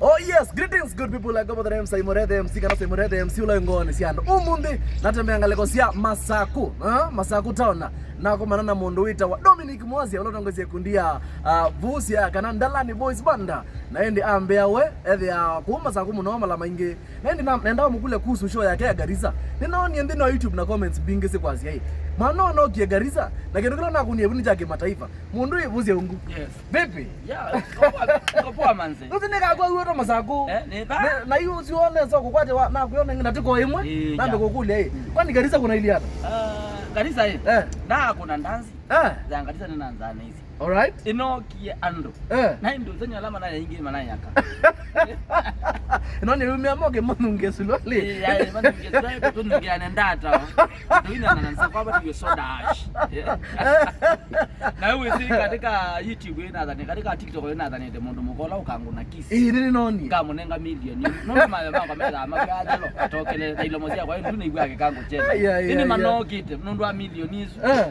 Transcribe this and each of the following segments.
Oh yes, greetings good people like over the name Symore the MC kana Symore the MC ulengoni siando. Umundi natembea ngaleko sia Masaku, Masaku town. Nako manana mundu wita wa Dominic Mwazi ulotongozie kundia Vuusya kana Ndalani Boys Banda. Naendi ambea we ethe ya kuuma Saku munoma la maingi. Naendi nenda mukule kuhusu show yake ya Garissa. Ninaoni ndi no YouTube na comments bingi se kwazi yai. Mano no kie Garissa na kero na kunie buni jake mataifa. Mundu Vuusya ungu. Yes. Vipi? Yeah, kopoa manze. Uzineka kwa uyoto Masaku. Na hiyo usione soko kwate na kuona ngina tiko imwe. Nambe kokule kwani Garissa kuna ili hata? Garissa na kuna ndanzi. Za Garissa ni nanzana hizi. Alright. Inokie ando. Na ndo zenye alama na nyingi mana yaka. Noni umeamoge mununge sulole. Yeah, mununge sulole tununge anendata. Tuina nananza kwa bati soda ash. Na wewe si katika YouTube nadhani katika TikTok nadhani ndio mundu mukola ukangu na kisi. Nini noni? Kama nenga milioni. Noni mama kwa meza amagalo atokele ilo mozia kwa hiyo ndio yake kangu chena. Ini manokite mundu wa milioni hizo.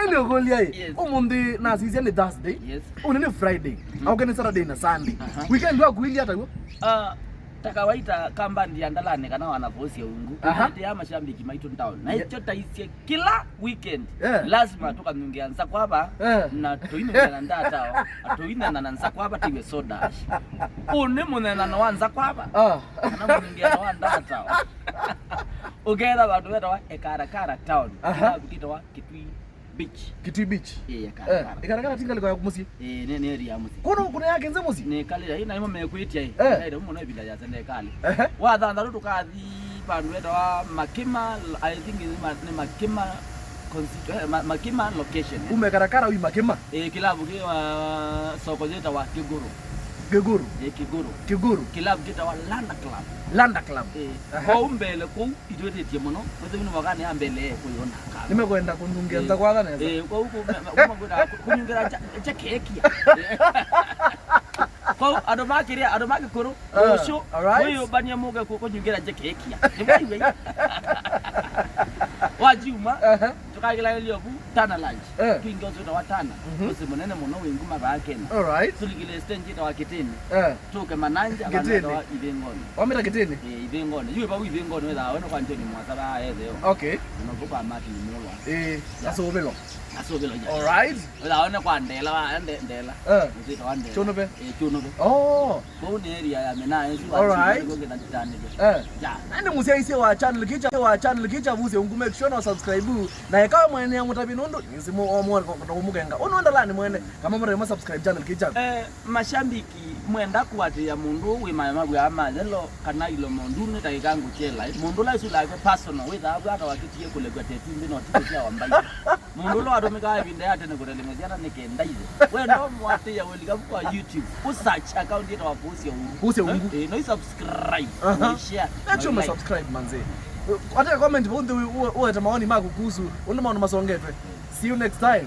Ndio golia hii. Umundi na sisi ni Thursday. Yes. Unini Friday. Au kani Saturday na Sunday. Weekend wa kuili hata hiyo? Takawaita kamba ndi Ndalani kana wana Vuusya ungu. Hadi ama shambiki maitu town. Na hicho taisi kila weekend. Lazima tukamngeanza kwaba na toine na ndata. Atoine na nanza kwaba tiwe soda. Une munena no wanza kwaba. Na mungeana wa ndata. Ugera watu wetu ekarakara town. Kitwa Kitui Beach. Kitui Beach. Ekarakara tingali kwa kumusi. Ne area musi. Kuna yake nze musi. Ne kali hii na imo mekwitia hii. Ndio muno bila ya sende kali. Wa thanda rutu kathi pandu wetu wa Makima, I think ni Makima Makima location. Umekarakara wi Makima. Kilabu kwa soko zeta wa Kiguru. Kiguru. Kiguru. Kilabu kita wa Landa Club. Kwa umbele ku itwetetie muno. Mwe bino wakani ambele kuyona kama. Nimekwenda kundungianza kwa kana. Kwa huko umagura kunyungira cha keki. Kwa adomaki kuru. Osho. Wewe banya muga kunyungira cha keki. Niwe. Wajuma. Tukagila leo bu tana lunch. Kingozo na watana. Kose munene muno winguma bakena. Alright. Tuligile stage ta wakitini. Tuke mananja bana ibengoni. Wameta kitini? Ibengoni. Yule ba ibengoni weza wena kwa ntoni mwasaba yezeo. Okay. Unakupa mati ni mulwa. Asobelo. Ja. Alright. Weza wena kwa ndela ndela. Mzito wa ndela. Chonobe. Chonobe. Oh. Kwa ni area ya mena hizo. Alright. Ja. Nani musia ise wa channel kicha Vuusya ungu make sure na subscribe na ekawa mwene ya mutabinondo nisimu omwa kumugenga unoenda lani mwene kama mure subscribe channel kicha mashambiki mwenda kwati ya mundu wima mabwa amazelo kana ilo mundu ne tayikangu chela mundu la isu like personal with abu ata wakitie kule kwa tetimbi no tikia wambai mundu lo atomeka ibinde yate ne kule lemeziana ne kenda ize we ndo mwati ya welika kwa YouTube usearch account yetu wa Vuusya ungu no subscribe share make sure subscribe manze hata comment uwe maoni mako kuhusu una maoni masongetwe. See you next time.